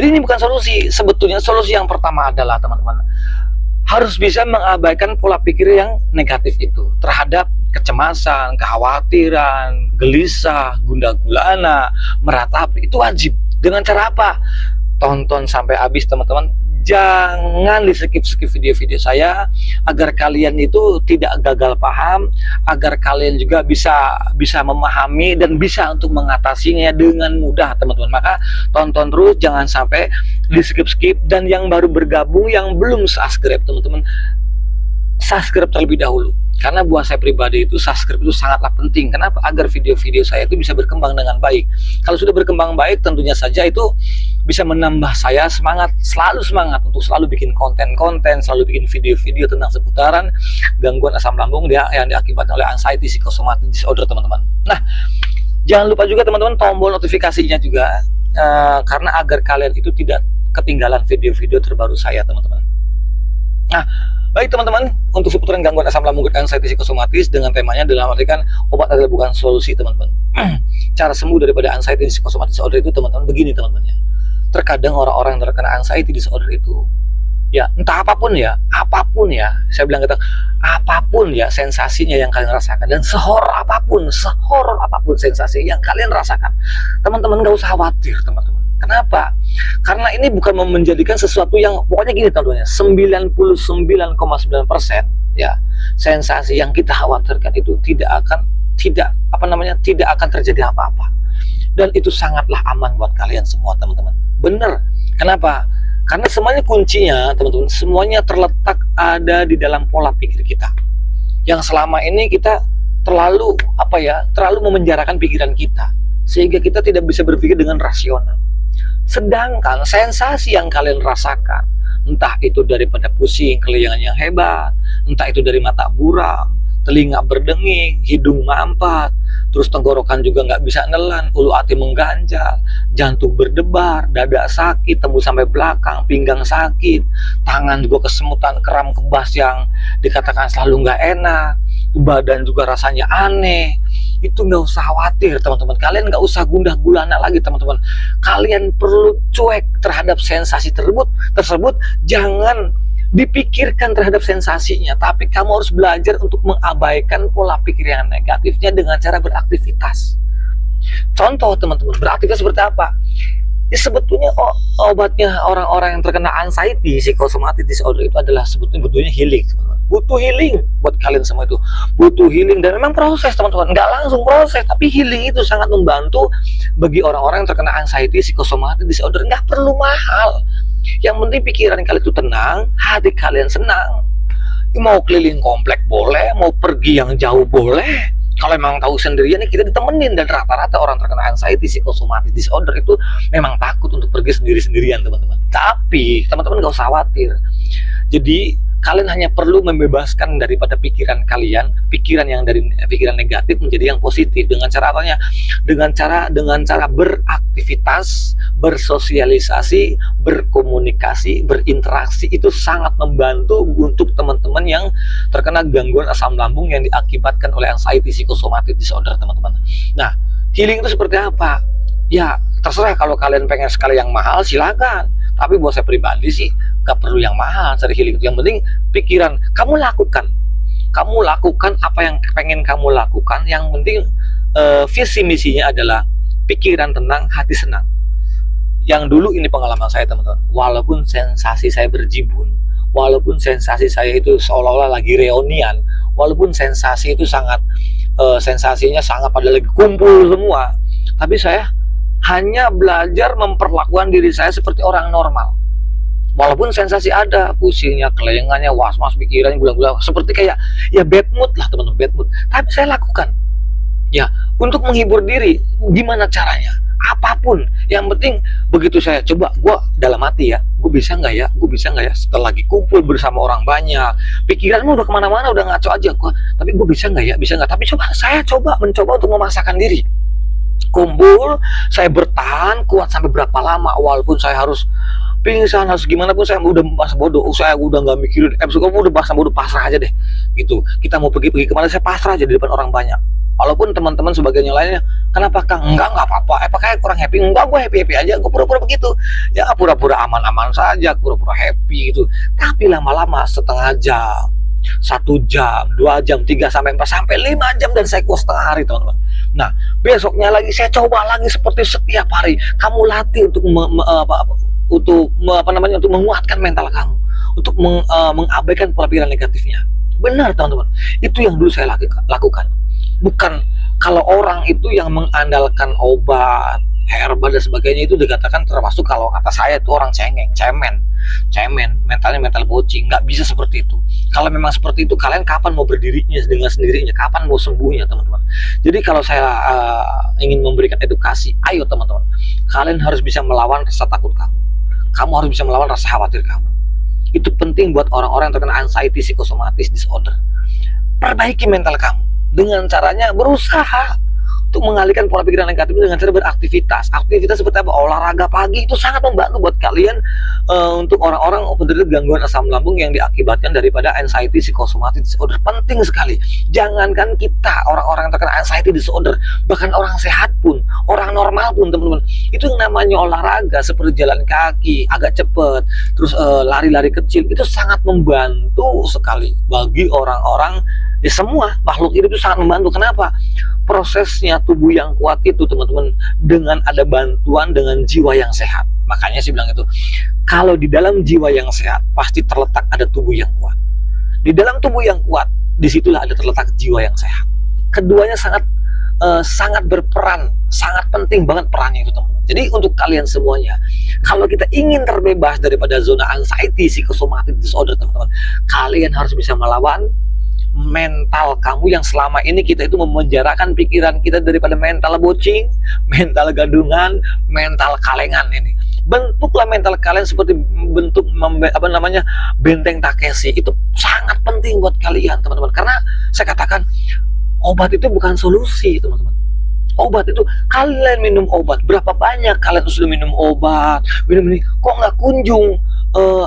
Jadi ini bukan solusi. Sebetulnya solusi yang pertama adalah teman-teman harus bisa mengabaikan pola pikir yang negatif itu terhadap kecemasan, kekhawatiran, gelisah, gundah gulana, meratapi. Itu wajib. Dengan cara apa? Tonton sampai habis teman-teman. Jangan di skip video-video saya agar kalian itu tidak gagal paham, agar kalian juga bisa memahami dan bisa untuk mengatasinya dengan mudah teman-teman. Maka tonton terus, jangan sampai di skip. Dan yang baru bergabung, yang belum subscribe teman-teman, subscribe terlebih dahulu. Karena buat saya pribadi itu subscribe itu sangatlah penting. Kenapa? Agar video-video saya itu bisa berkembang dengan baik. Kalau sudah berkembang baik, tentunya saja itu bisa menambah saya semangat, selalu semangat untuk selalu bikin konten-konten, selalu bikin video-video tentang seputaran gangguan asam lambung yang diakibatkan oleh anxiety psychosomatic disorder teman-teman. Nah, jangan lupa juga teman-teman tombol notifikasinya juga, karena agar kalian itu tidak ketinggalan video-video terbaru saya teman-teman. Nah, baik teman-teman, untuk seputaran gangguan asam lambung anxiety psikosomatis dengan temanya dalam artikan obat adalah bukan solusi teman-teman. Cara sembuh daripada anxiety psikosomatis disorder itu teman-teman begini teman-teman ya. Terkadang orang-orang yang terkena anxiety disorder itu ya entah apapun ya, saya bilang kata apapun ya sensasinya yang kalian rasakan, dan sehoror apapun sensasi yang kalian rasakan, teman-teman gak usah khawatir teman-teman. Kenapa? Karena ini bukan menjadikan sesuatu yang pokoknya gini teman-teman, 99,9% ya sensasi yang kita khawatirkan itu tidak akan terjadi apa-apa, dan itu sangatlah aman buat kalian semua teman-teman. Bener. Kenapa? Karena semuanya kuncinya teman-teman, semuanya terletak ada di dalam pola pikir kita yang selama ini kita terlalu memenjarakan pikiran kita sehingga kita tidak bisa berpikir dengan rasional. Sedangkan sensasi yang kalian rasakan, entah itu daripada pusing, keliangan yang hebat, entah itu dari mata buram, telinga berdenging, hidung mampet, terus tenggorokan juga nggak bisa nelan, ulu hati mengganjal, jantung berdebar, dada sakit, tembus sampai belakang, pinggang sakit, tangan juga kesemutan, kram kebas yang dikatakan selalu nggak enak, badan juga rasanya aneh. Itu nggak usah khawatir teman-teman, kalian nggak usah gundah gulana lagi teman-teman. Kalian perlu cuek terhadap sensasi tersebut, jangan dipikirkan terhadap sensasinya, tapi kamu harus belajar untuk mengabaikan pola pikir yang negatifnya dengan cara beraktivitas. Contoh teman-teman, beraktivitas seperti apa? Ya sebetulnya obatnya orang-orang yang terkena anxiety psychosomatic disorder itu adalah sebetulnya healing teman-teman. Butuh healing buat kalian semua, itu butuh healing, dan memang proses teman-teman, nggak langsung proses, tapi healing itu sangat membantu bagi orang-orang yang terkena anxiety psychosomatic disorder. Nggak perlu mahal, yang penting pikiran kalian itu tenang, hati kalian senang. Mau keliling komplek boleh, mau pergi yang jauh boleh. Kalau memang tahu sendirian nih kita ditemenin, dan rata-rata orang terkena anxiety psychosomatic disorder itu memang takut untuk pergi sendiri-sendirian teman-teman. Tapi teman-teman gak usah khawatir. Jadi kalian hanya perlu membebaskan daripada pikiran kalian, pikiran yang dari pikiran negatif menjadi yang positif. Dengan cara apanya? Dengan cara beraktivitas, bersosialisasi, berkomunikasi, berinteraksi. Itu sangat membantu untuk teman-teman yang terkena gangguan asam lambung yang diakibatkan oleh anxiety psychosomatic disorder teman-teman. Nah, healing itu seperti apa? Ya terserah, kalau kalian pengen sekali yang mahal silakan. Tapi buat saya pribadi sih gak perlu yang mahal cari healing itu. Yang penting pikiran kamu lakukan apa yang pengen kamu lakukan. Yang penting visi misinya adalah pikiran tenang, hati senang. Yang dulu ini pengalaman saya teman-teman, walaupun sensasi saya berjibun, walaupun sensasi saya itu seolah-olah lagi reunian, walaupun sensasi itu sensasinya sangat pada lagi kumpul semua, tapi saya hanya belajar memperlakukan diri saya seperti orang normal. Walaupun sensasi ada, pusingnya, kelengannya, was-was, pikirannya, gulang-gulang, seperti kayak ya bad mood lah teman-teman, bad mood. Tapi saya lakukan ya untuk menghibur diri. Gimana caranya? Apapun, yang penting begitu saya coba, gue dalam hati ya, gue bisa nggak ya setelah lagi kumpul bersama orang banyak, pikiranmu udah kemana-mana, udah ngaco aja gua, tapi gue bisa nggak ya, tapi saya mencoba untuk memaksakan diri. Kumpul, saya bertahan kuat sampai berapa lama, walaupun saya harus pingsan, harus gimana pun saya udah bahasa bodoh, saya udah nggak mikirin, kamu udah bahasa bodoh, pasrah aja deh gitu. Kita mau pergi kemana, saya pasrah aja di depan orang banyak. Walaupun teman-teman sebagian yang lainnya, kenapa Kang? Enggak apa-apa. Pakai kurang happy? Enggak, gue happy-happy aja. Gue pura-pura begitu. Ya pura-pura aman-aman saja, pura-pura happy gitu. Tapi lama-lama setengah jam, 1 jam, 2 jam, 3 sampai 4 sampai 5 jam, dan saya kuat setengah hari, teman-teman. Nah, besoknya lagi saya coba lagi seperti setiap hari. Kamu latih untuk untuk menguatkan mental kamu, untuk mengabaikan pola pikiran negatifnya. Benar, teman-teman. Itu yang dulu saya lakukan. Bukan kalau orang itu yang mengandalkan obat, herbal dan sebagainya, itu dikatakan termasuk, kalau kata saya itu orang cengeng, cemen, mentalnya mental bocing. Nggak bisa seperti itu. Kalau memang seperti itu, kalian kapan mau berdirinya dengan sendirinya? Kapan mau sembuhnya, teman-teman? Jadi kalau saya ingin memberikan edukasi, ayo teman-teman, kalian harus bisa melawan rasa takut kamu. Kamu harus bisa melawan rasa khawatir kamu. Itu penting buat orang-orang yang terkena anxiety psychosomatic disorder. Perbaiki mental kamu dengan caranya berusaha untuk mengalihkan pola pikiran negatif dengan cara beraktivitas. Aktivitas seperti apa? Olahraga pagi itu sangat membantu buat kalian, untuk orang-orang penderita gangguan asam lambung yang diakibatkan daripada anxiety psychosomatic disorder. Penting sekali. Jangankan kita orang-orang yang terkena anxiety disorder, bahkan orang sehat pun, orang normal pun, teman-teman, itu yang namanya olahraga seperti jalan kaki agak cepat, terus lari-lari kecil, itu sangat membantu sekali bagi orang-orang, ya semua makhluk hidup itu sangat membantu. Kenapa? Prosesnya tubuh yang kuat itu, teman-teman, dengan ada bantuan dengan jiwa yang sehat. Makanya saya bilang itu, kalau di dalam jiwa yang sehat pasti terletak ada tubuh yang kuat. Di dalam tubuh yang kuat, disitulah ada terletak jiwa yang sehat. Keduanya sangat berperan, sangat penting banget perannya itu, teman-teman. Jadi untuk kalian semuanya, kalau kita ingin terbebas daripada zona anxiety psychosomatic disorder, teman-teman, kalian harus bisa melawan mental kamu yang selama ini kita itu memenjarakan pikiran kita daripada mental bocing, mental gadungan, mental kalengan ini. Bentuklah mental kalian seperti bentuk benteng Takeshi. Itu sangat penting buat kalian, teman-teman. Karena saya katakan, obat itu bukan solusi, teman-teman. Obat itu, kalian minum obat, berapa banyak kalian sudah minum obat, minum ini, kok nggak kunjung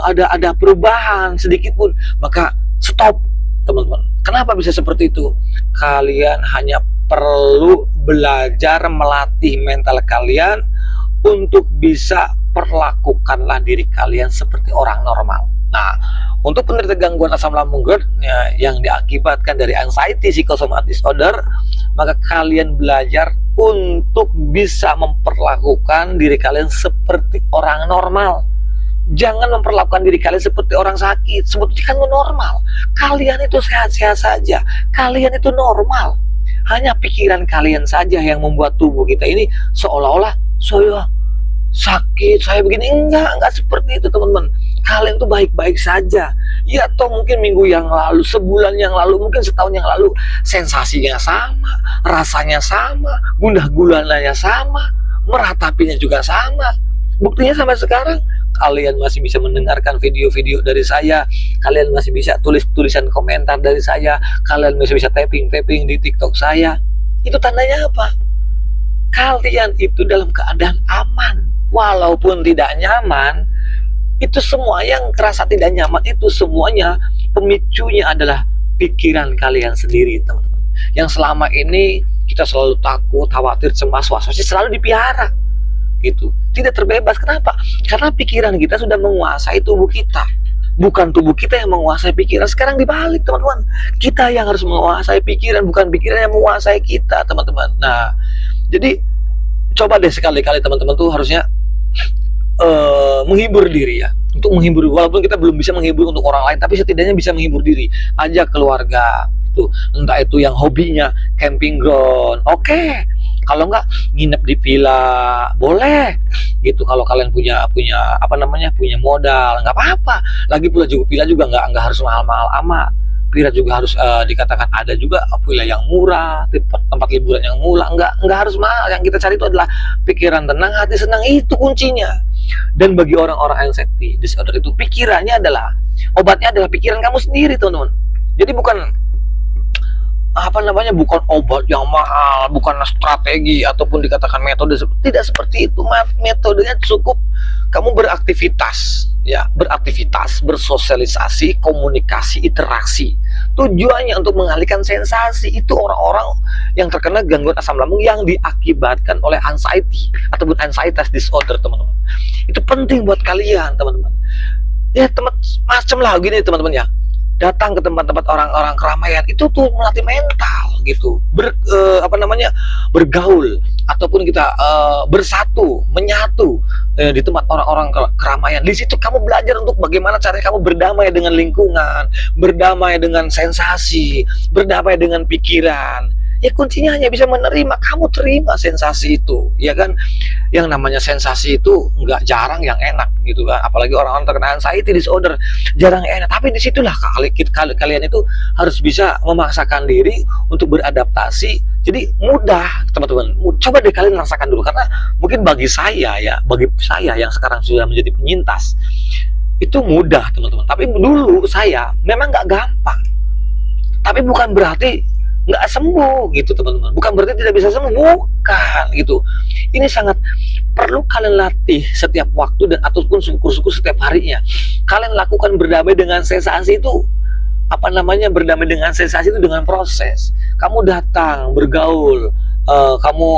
ada perubahan sedikit pun, maka stop, teman-teman. Kenapa bisa seperti itu? Kalian hanya perlu belajar melatih mental kalian untuk bisa perlakukanlah diri kalian seperti orang normal. Nah, untuk penderita gangguan asam lambung GERD yang diakibatkan dari anxiety psychosomatic disorder, maka kalian belajar untuk bisa memperlakukan diri kalian seperti orang normal. Jangan memperlakukan diri kalian seperti orang sakit. Sebetulnya kan normal. Kalian itu sehat-sehat saja. Kalian itu normal. Hanya pikiran kalian saja yang membuat tubuh kita ini seolah-olah saya sakit, saya begini. Enggak seperti itu, teman-teman. Kalian tuh baik-baik saja. Ya toh mungkin minggu yang lalu, sebulan yang lalu, mungkin setahun yang lalu, sensasinya sama, rasanya sama, gundah gulananya sama, meratapinya juga sama. Buktinya sampai sekarang kalian masih bisa mendengarkan video-video dari saya, kalian masih bisa tulis tulisan komentar dari saya, kalian masih bisa tapping di TikTok saya. Itu tandanya apa? Kalian itu dalam keadaan aman. Walaupun tidak nyaman, itu semua yang terasa tidak nyaman itu semuanya pemicunya adalah pikiran kalian sendiri, teman-teman. Yang selama ini kita selalu takut, khawatir, cemas, was-was selalu dipelihara. Gitu. Tidak terbebas. Kenapa? Karena pikiran kita sudah menguasai tubuh kita. Bukan tubuh kita yang menguasai pikiran. Sekarang dibalik, teman-teman. Kita yang harus menguasai pikiran, bukan pikiran yang menguasai kita, teman-teman. Nah, jadi coba deh sekali-kali teman-teman tuh harusnya menghibur diri ya. Untuk menghibur, walaupun kita belum bisa menghibur untuk orang lain, tapi setidaknya bisa menghibur diri. Ajak keluarga. Tuh, entah itu yang hobinya camping ground, oke. Kalau enggak nginep di villa, boleh gitu. Kalau kalian punya modal, nggak apa-apa. Lagi pula juga villa juga nggak harus mahal-mahal amat. Villa juga harus dikatakan ada juga villa yang murah, tempat liburan yang murah, nggak harus mahal. Yang kita cari itu adalah pikiran tenang, hati senang, itu kuncinya. Dan bagi orang-orang anxiety disorder itu pikirannya adalah obatnya adalah pikiran kamu sendiri, teman-teman. Jadi bukan bukan obat yang mahal, bukan strategi ataupun dikatakan metode, tidak seperti itu. Metodenya cukup kamu beraktivitas, ya, bersosialisasi, komunikasi, interaksi. Tujuannya untuk mengalihkan sensasi. Itu orang-orang yang terkena gangguan asam lambung yang diakibatkan oleh anxiety ataupun anxiety disorder, teman-teman. Itu penting buat kalian, teman-teman. Ya, macam lah gini, teman-teman ya. Datang ke tempat-tempat orang-orang keramaian itu tuh melatih mental gitu. Bergaul ataupun kita bersatu, menyatu di tempat orang-orang keramaian. Di situ kamu belajar untuk bagaimana caranya kamu berdamai dengan lingkungan, berdamai dengan sensasi, berdamai dengan pikiran. Ya kuncinya hanya bisa menerima. Kamu terima sensasi itu, ya kan? Yang namanya sensasi itu nggak jarang yang enak gitu kan. Apalagi orang-orang terkena anxiety disorder, jarang enak. Tapi disitulah kalian itu harus bisa memaksakan diri untuk beradaptasi. Jadi mudah, teman-teman. Coba deh kalian rasakan dulu, karena mungkin bagi saya yang sekarang sudah menjadi penyintas itu mudah, teman-teman. Tapi dulu saya memang nggak gampang. Tapi bukan berarti nggak sembuh gitu, teman-teman. Bukan berarti tidak bisa sembuh, bukan gitu. Ini sangat perlu kalian latih setiap waktu dan ataupun syukur-syukur setiap harinya. Kalian lakukan berdamai dengan sensasi itu. Berdamai dengan sensasi itu dengan proses. Kamu datang, bergaul, kamu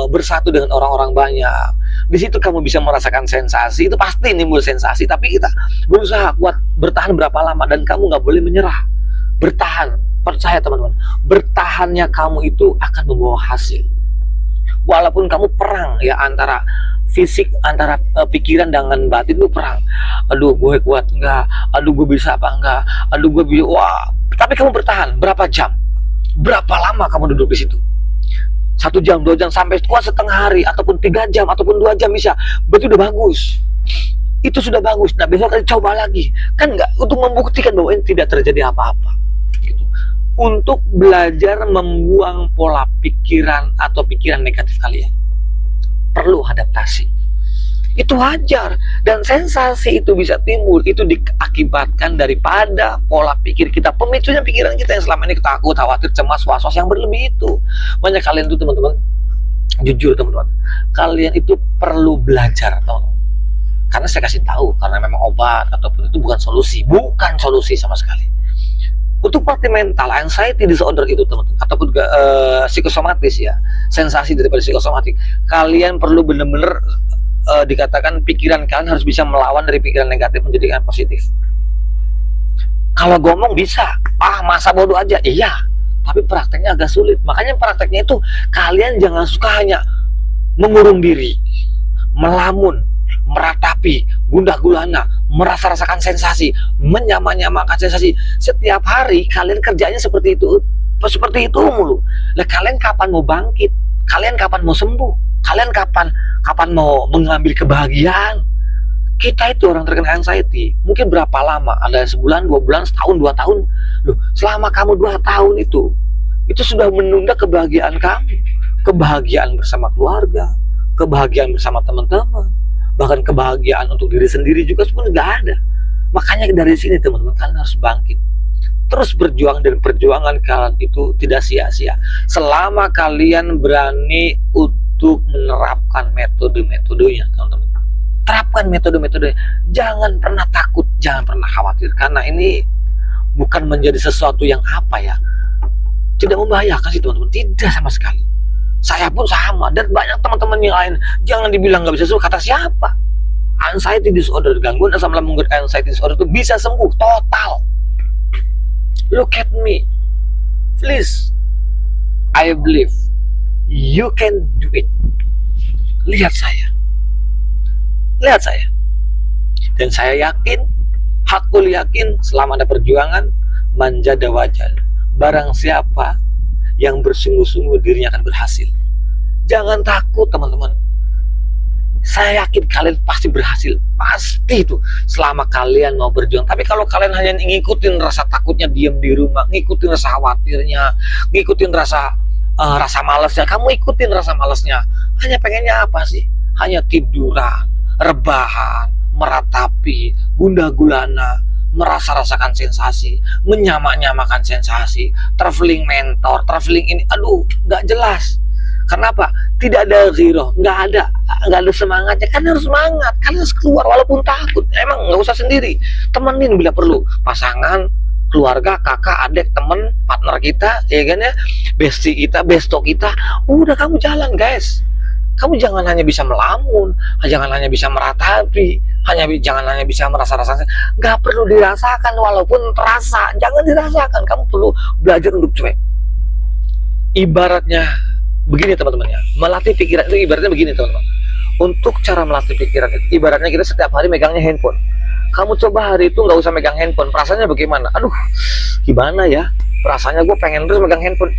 bersatu dengan orang-orang banyak. Di situ kamu bisa merasakan sensasi. Itu pasti nimbul sensasi, tapi kita berusaha kuat bertahan berapa lama, dan kamu nggak boleh menyerah. Bertahan. Percaya, teman-teman, bertahannya kamu itu akan membawa hasil. Walaupun kamu perang ya, antara fisik, antara pikiran dengan batin itu perang. Aduh, gue kuat enggak? Aduh, gue bisa apa enggak? Aduh, gue bisa. Wah, tapi kamu bertahan berapa jam? Berapa lama kamu duduk di situ? 1 jam, 2 jam, sampai kuat setengah hari, ataupun 3 jam, ataupun 2 jam bisa. Berarti udah bagus. Itu sudah bagus. Nah, besok kali coba lagi. Kan enggak, untuk membuktikan bahwa ini tidak terjadi apa-apa. Untuk belajar membuang pola pikiran atau pikiran negatif kalian, perlu adaptasi. Itu wajar, dan sensasi itu bisa timbul. Itu diakibatkan daripada pola pikir kita, pemicunya pikiran kita yang selama ini takut, khawatir, cemas, was-was yang berlebih itu. Makanya kalian itu, teman-teman, jujur teman-teman, kalian itu perlu belajar, teman-teman. Karena saya kasih tahu, karena memang obat ataupun itu bukan solusi sama sekali. Untuk parte mental, anxiety disorder itu, teman-teman, ataupun psikosomatis ya, sensasi daripada psikosomatik, kalian perlu benar-benar dikatakan pikiran kalian harus bisa melawan dari pikiran negatif menjadi yang positif. Kalau ngomong bisa, masa bodoh aja, iya, tapi prakteknya agak sulit. Makanya prakteknya itu kalian jangan suka hanya mengurung diri, melamun, meratapi, gundah gulana, merasa-rasakan sensasi, menyamakan sensasi. Setiap hari kalian kerjanya seperti itu mulu. Nah, kalian kapan mau bangkit? Kalian kapan mau sembuh? Kalian kapan mau mengambil kebahagiaan? Kita itu orang terkena anxiety, mungkin berapa lama? Ada sebulan, 2 bulan, setahun, 2 tahun. Loh, selama kamu 2 tahun itu sudah menunda kebahagiaan kamu, kebahagiaan bersama keluarga, kebahagiaan bersama teman-teman, bahkan kebahagiaan untuk diri sendiri juga sebenarnya nggak ada. Makanya dari sini, teman-teman, kalian harus bangkit, terus berjuang, dan perjuangan kalian itu tidak sia-sia selama kalian berani untuk menerapkan metode-metodenya, teman-teman. Terapkan metode-metodenya, jangan pernah takut, jangan pernah khawatir, karena ini bukan menjadi sesuatu yang tidak membahayakan sih, teman-teman, tidak sama sekali. Saya pun sama, dan banyak teman-teman yang lain. Jangan dibilang nggak bisa sembuh. Kata siapa? Anxiety disorder, gangguan asam lambung anxiety disorder itu bisa sembuh total. Look at me, please. I believe you can do it. Lihat saya, dan saya yakin, hakul yakin, selama ada perjuangan, manjada wajal. Barang siapa yang bersungguh-sungguh, dirinya akan berhasil. Jangan takut, teman-teman. Saya yakin kalian pasti berhasil, pasti itu, selama kalian mau berjuang. Tapi kalau kalian hanya ngikutin rasa takutnya, diam di rumah, ngikutin rasa khawatirnya, ngikutin rasa malasnya, kamu ikutin rasa malasnya, hanya pengennya apa sih? Hanya tiduran, rebahan, meratapi, gundah gulana, merasa-rasakan sensasi, menyamakan sensasi, traveling mentor, traveling ini, aduh, nggak jelas. Kenapa? Tidak ada zero, nggak ada semangatnya. Kan harus semangat, kalian harus keluar walaupun takut. Emang nggak usah sendiri, temenin bila perlu, pasangan, keluarga, kakak, adik, temen, partner kita, ya kan ya, bestie kita, besto kita. Udah, kamu jalan guys. Kamu jangan hanya bisa melamun, jangan hanya bisa meratapi, jangan hanya bisa merasa-rasa. Nggak perlu dirasakan, walaupun terasa, jangan dirasakan. Kamu perlu belajar untuk cuek. Ibaratnya begini teman-teman ya, melatih pikiran itu ibaratnya begini teman-teman. Untuk cara melatih pikiran itu ibaratnya kita setiap hari megangnya handphone. Kamu coba hari itu nggak usah megang handphone, perasaannya bagaimana? Aduh, gimana ya? Rasanya gue pengen terus megang handphone,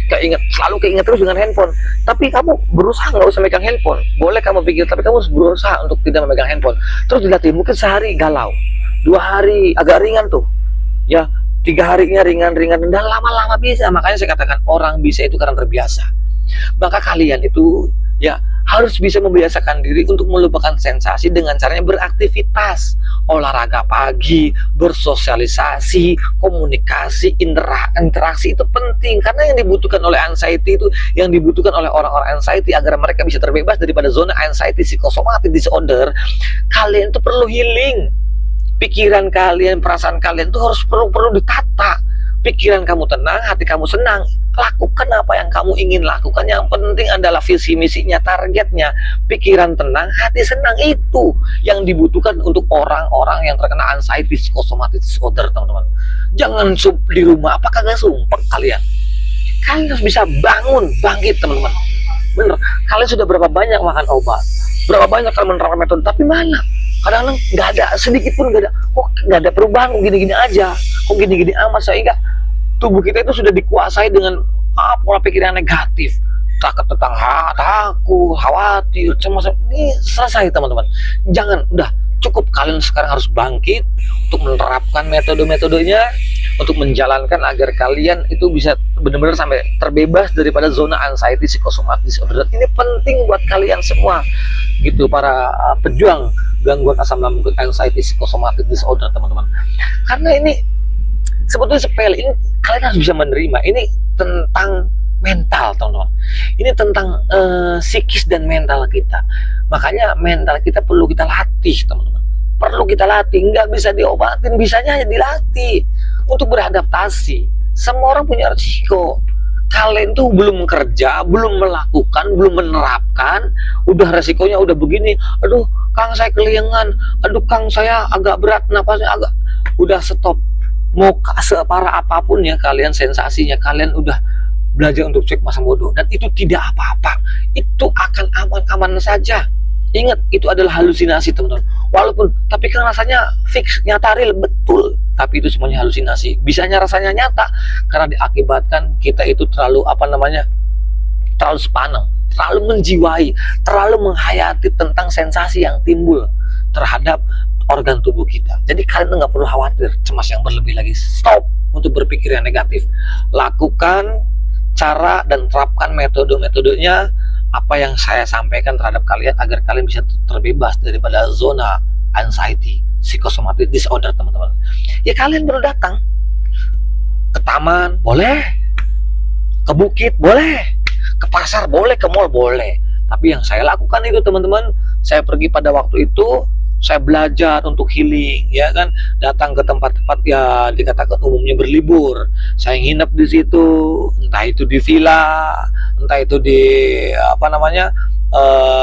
selalu keinget terus dengan handphone. Tapi kamu berusaha nggak usah megang handphone. Boleh kamu pikir, tapi kamu berusaha untuk tidak memegang handphone. Terus dilatih, mungkin sehari galau, 2 hari agak ringan tuh, ya 3 harinya ringan-ringan, dan lama-lama bisa. Makanya saya katakan orang bisa itu karena terbiasa. Maka kalian itu ya harus bisa membiasakan diri untuk melupakan sensasi dengan caranya beraktivitas, olahraga pagi, bersosialisasi, komunikasi, interaksi itu penting, karena yang dibutuhkan oleh anxiety itu, yang dibutuhkan oleh orang-orang anxiety agar mereka bisa terbebas daripada zona anxiety psychosomatic disorder. Kalian itu perlu healing. Pikiran kalian, perasaan kalian itu harus perlu ditata. Pikiran kamu tenang, hati kamu senang. Lakukan apa yang kamu ingin lakukan. Yang penting adalah visi misinya, targetnya. Pikiran tenang, hati senang, itu yang dibutuhkan untuk orang-orang yang terkena anxiety psychosomatic disorder, teman-teman. Jangan di rumah, apakah gak sumpah kalian? Kalian harus bisa bangkit, teman-teman. Bener, kalian sudah berapa banyak makan obat, berapa banyak kalian menerapkan metode, tapi mana? Kadang-kadang nggak ada, sedikit pun nggak ada. Kok nggak ada perubahan, kok gini-gini aja, kok gini-gini amat, sehingga tubuh kita itu sudah dikuasai dengan pola pikir yang negatif. Takut tentang takut, khawatir, cemas. Ini selesai teman-teman. Jangan, udah cukup. Kalian sekarang harus bangkit untuk menerapkan metode-metodenya, untuk menjalankan agar kalian itu bisa benar-benar sampai terbebas daripada zona anxiety psychosomatic disorder. Ini penting buat kalian semua, gitu, para pejuang gangguan asam lambung anxiety psychosomatic disorder, teman-teman. Karena ini sebetulnya sepele, ini kalian harus bisa menerima. Ini tentang mental, teman-teman. Ini tentang psikis dan mental kita. Makanya mental kita perlu kita latih, teman-teman. Perlu kita latih, nggak bisa diobatin, bisanya hanya dilatih untuk beradaptasi. Semua orang punya risiko. Kalian tuh belum kerja, belum melakukan, belum menerapkan, udah resikonya udah begini. Aduh, Kang saya keliengan. Aduh, Kang saya agak berat, napasnya agak. Udah stop. Mau separah apapun ya kalian sensasinya, kalian udah belajar untuk cek masa bodoh, dan itu tidak apa-apa. Itu akan aman-aman saja. Ingat, itu adalah halusinasi, teman-teman. Walaupun, tapi kan rasanya fix, nyata, real, betul. Tapi itu semuanya halusinasi. Bisanya rasanya nyata karena diakibatkan kita itu terlalu terlalu sepaneng, terlalu menjiwai, terlalu menghayati tentang sensasi yang timbul terhadap organ tubuh kita. Jadi kalian nggak perlu khawatir, cemas yang berlebih lagi. Stop untuk berpikir yang negatif. Lakukan cara dan terapkan metode-metodenya apa yang saya sampaikan terhadap kalian agar kalian bisa terbebas daripada zona anxiety psychosomatic disorder, teman-teman. Ya kalian perlu datang ke taman, boleh, ke bukit, boleh, ke pasar, boleh, ke mall, boleh. Tapi yang saya lakukan itu, teman-teman, saya pergi pada waktu itu, saya belajar untuk healing, ya kan, datang ke tempat-tempat ya dikatakan umumnya berlibur. Saya nginep di situ, entah itu di villa, entah itu di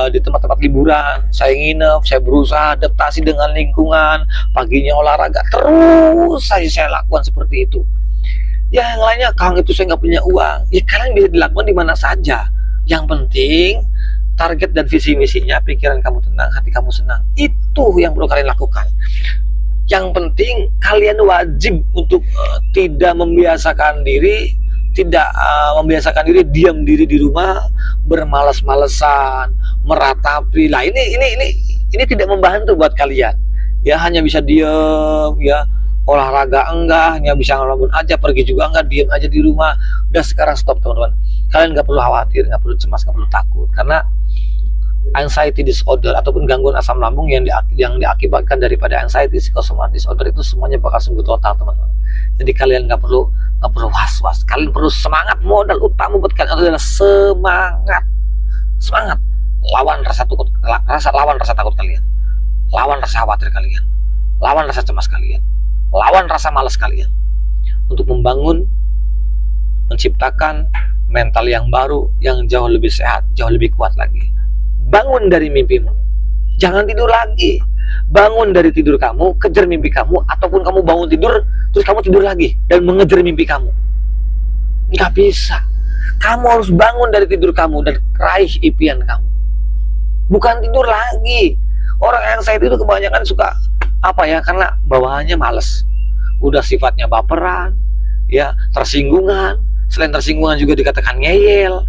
di tempat-tempat liburan. Saya nginep, saya berusaha adaptasi dengan lingkungan, paginya olahraga, terus saya lakukan seperti itu. Ya yang lainnya, Kang itu saya nggak punya uang, ya kalian bisa dilakukan di mana saja. Yang penting target dan visi misinya, pikiran kamu tenang, hati kamu senang. Itu yang perlu kalian lakukan. Yang penting kalian wajib untuk tidak membiasakan diri, diam diri di rumah, bermalas-malesan, meratapi. Lah ini tidak membantu buat kalian. Ya hanya bisa diam, ya olahraga enggak, hanya bisa ngelamun aja, pergi juga enggak, diam aja di rumah. Udah, sekarang stop, teman-teman. Kalian nggak perlu khawatir, nggak perlu cemas, nggak perlu takut, karena anxiety disorder ataupun gangguan asam lambung yang diakibatkan daripada anxiety psychosomatic disorder itu semuanya bakal sembuh total, teman-teman. Jadi kalian nggak perlu was-was, kalian perlu semangat. Modal utama buat kalian adalah semangat. Lawan rasa takut kalian, lawan rasa khawatir kalian, lawan rasa cemas kalian, lawan rasa malas kalian. untuk membangun, menciptakan mental yang baru, yang jauh lebih sehat, jauh lebih kuat lagi. Bangun dari mimpimu, jangan tidur lagi. Bangun dari tidur kamu, kejar mimpi kamu, ataupun kamu bangun tidur, terus kamu tidur lagi dan mengejar mimpi kamu. Nggak bisa. Kamu harus bangun dari tidur kamu dan raih impian kamu. Bukan tidur lagi. Orang yang saya itu kebanyakan suka apa ya, karena bawahannya males, udah sifatnya baperan, ya, tersinggungan. Selain tersinggungan juga dikatakan ngeyel,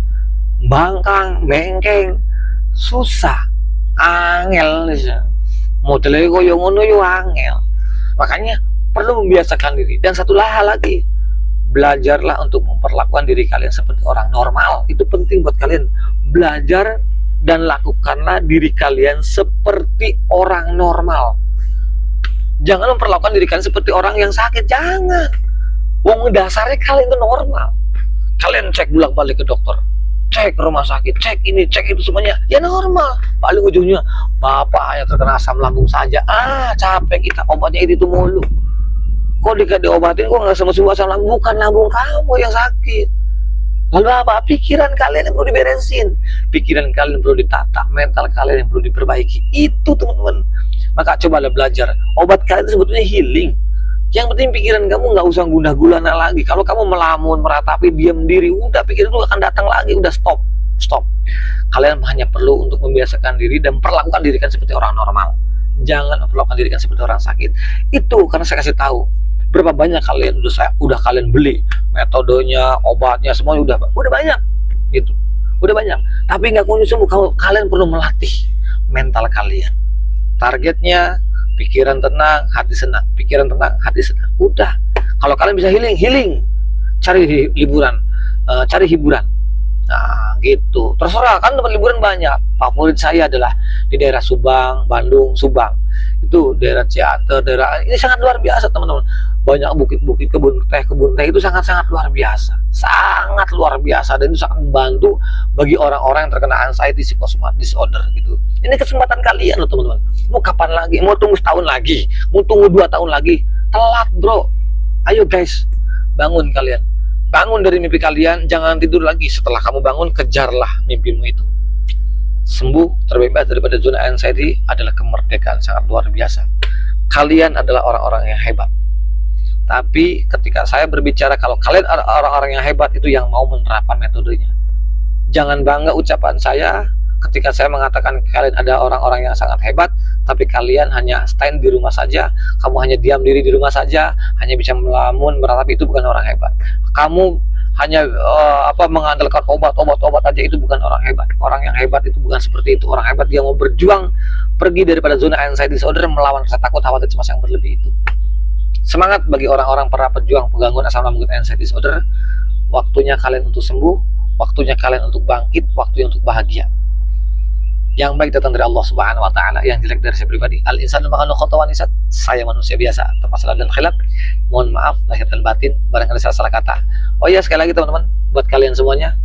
bangkang, bengkeng, susah, angel, modelnya koyo ngono yo angel. Makanya perlu membiasakan diri. Dan satu hal lagi, belajarlah untuk memperlakukan diri kalian seperti orang normal. Itu penting buat kalian. Belajar dan lakukanlah diri kalian seperti orang normal. Jangan memperlakukan diri kalian seperti orang yang sakit, jangan. Wong dasarnya kalian itu normal. Kalian cek bolak-balik ke dokter, cek ke rumah sakit, cek ini, cek itu, semuanya ya normal. Paling ujungnya bapak hanya terkena asam lambung saja. Capek kita, obatnya itu mulu. Kok diobatin kok nggak sembuh asam lambung? Bukan lambung kamu yang sakit. Lalu apa? Pikiran kalian yang perlu diberesin, pikiran kalian yang perlu ditata, mental kalian yang perlu diperbaiki. Itu teman-teman. Maka cobalah belajar. Obat kalian itu sebetulnya healing. Yang penting pikiran kamu nggak usah gundah gulana lagi. Kalau kamu melamun, meratapi, diam diri, udah pikiran itu akan datang lagi. Udah stop. Kalian hanya perlu untuk membiasakan diri dan perlakukan diri kan seperti orang normal. Jangan memperlakukan diri kan seperti orang sakit. Itu karena saya kasih tahu. Berapa banyak kalian udah kalian beli metodenya, obatnya, semuanya udah banyak, gitu, udah banyak. Tapi nggak kunjung sembuh. Kalian perlu melatih mental kalian. Targetnya pikiran tenang, hati senang. Pikiran tenang, hati senang. Udah. Kalau kalian bisa healing, cari liburan, cari hiburan. Nah, gitu. Terserah, kan tempat liburan banyak. Favorit saya adalah di daerah Subang, Bandung, Subang. Itu daerah Ciater, ini sangat luar biasa, teman-teman. Banyak bukit-bukit, kebun teh itu sangat-sangat luar biasa. Sangat luar biasa, dan itu sangat membantu bagi orang-orang yang terkena anxiety, psychosomatic disorder gitu. Ini kesempatan kalian loh, teman-teman. Mau kapan lagi? Mau tunggu setahun lagi? Mau tunggu 2 tahun lagi? Telat, bro. Ayo guys, bangun kalian. Bangun dari mimpi kalian, jangan tidur lagi. Setelah kamu bangun, kejarlah mimpimu itu. Sembuh, terbebas daripada zona anxiety adalah kemerdekaan sangat luar biasa. Kalian adalah orang-orang yang hebat. Tapi ketika saya berbicara kalau kalian adalah orang-orang yang hebat, itu yang mau menerapkan metodenya. Jangan bangga ucapan saya ketika saya mengatakan kalian ada orang-orang yang sangat hebat, tapi kalian hanya stand di rumah saja, kamu hanya diam diri di rumah saja, hanya bisa melamun, meratapi, itu bukan orang hebat. Kamu hanya mengandalkan obat aja, itu bukan orang hebat. Orang yang hebat itu bukan seperti itu. Orang hebat dia mau berjuang, pergi daripada zona anxiety disorder, melawan rasa takut, khawatir, cemas yang berlebih itu. Semangat bagi orang-orang para pejuang penggangguan asam lambung anxiety disorder. Waktunya kalian untuk sembuh, waktunya kalian untuk bangkit, waktunya untuk bahagia. Yang baik datang dari Allah Subhanahu wa taala, yang jelek dari saya pribadi. Al-insanu ma'anu khata'wan isad. Saya manusia biasa, termasalah dan khilaf. Mohon maaf lahir dan batin barangkali saya salah kata. Oh iya, sekali lagi teman-teman, buat kalian semuanya,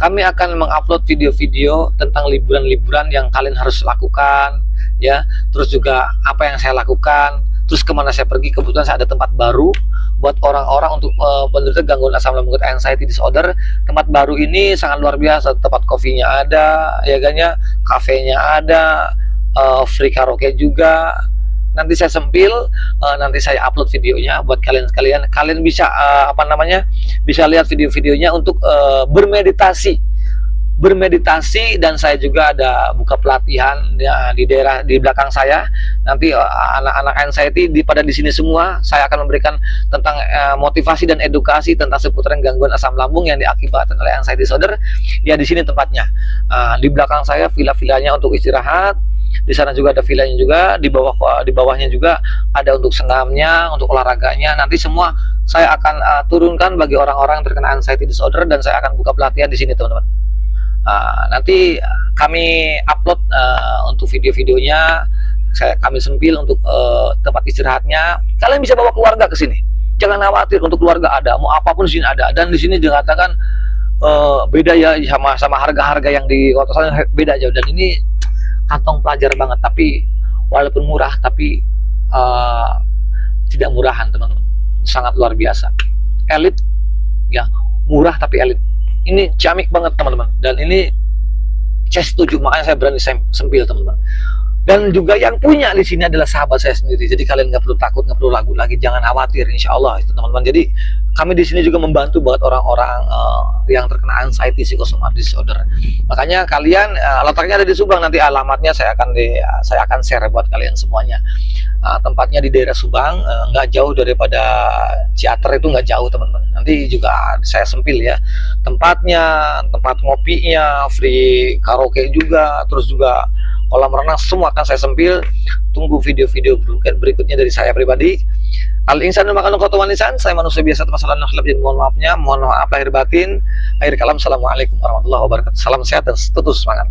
kami akan mengupload video-video tentang liburan-liburan yang kalian harus lakukan, ya. Terus juga apa yang saya lakukan, terus kemana saya pergi. Kebetulan saya ada tempat baru buat orang-orang untuk penderita gangguan asam lambung anxiety disorder. Tempat baru ini sangat luar biasa. Tempat kopinya ada, ya kan ya, kafenya ada, free karaoke juga. Nanti saya sempil, nanti saya upload videonya buat kalian sekalian. Kalian bisa bisa lihat video-videonya untuk bermeditasi, dan saya juga ada buka pelatihan ya, di daerah di belakang saya. Nanti anak-anak anxiety pada di sini semua, saya akan memberikan tentang motivasi dan edukasi tentang seputaran gangguan asam lambung yang diakibatkan oleh anxiety disorder. Ya, di sini tempatnya. Di belakang saya villa-villanya untuk istirahat. Di sana juga ada villanya juga, di bawahnya juga ada untuk senamnya, untuk olahraganya. Nanti semua saya akan turunkan bagi orang-orang yang terkena anxiety disorder, dan saya akan buka pelatihan di sini, teman-teman. Nanti kami upload untuk video-videonya, kami sempil untuk tempat istirahatnya. Kalian bisa bawa keluarga ke sini, jangan khawatir, untuk keluarga ada, mau apapun di sini ada. Dan di sini dikatakan beda ya sama harga-harga yang di kota sana, beda jauh. Dan ini kantong pelajar banget, tapi walaupun murah, tapi tidak murahan, teman-teman. sangat luar biasa, elit ya, murah tapi elit. Ini ciamik banget teman-teman, dan ini saya setuju, makanya saya berani sempil teman-teman. Dan juga yang punya di sini adalah sahabat saya sendiri, jadi kalian nggak perlu takut, nggak perlu ragu lagi, jangan khawatir, insya Allah itu teman-teman. Jadi kami di sini juga membantu buat orang-orang yang terkena anxiety psychosomatic disorder. Makanya kalian letaknya ada di Subang, nanti alamatnya saya akan share buat kalian semuanya. Tempatnya di daerah Subang, nggak jauh daripada Ciater, itu nggak jauh teman-teman. Nanti juga saya sempil ya tempatnya, tempat ngopinya, free karaoke juga, terus juga kolam renang, semua akan saya sempil. Tunggu video-video berikutnya dari saya pribadi. Al-insan makan qatwan lisan, saya manusia biasa, masalah akhlak, jadi mohon maafnya, mohon maaf lahir batin. Akhir kalam, assalamualaikum warahmatullahi wabarakatuh. Salam sehat dan tetap semangat.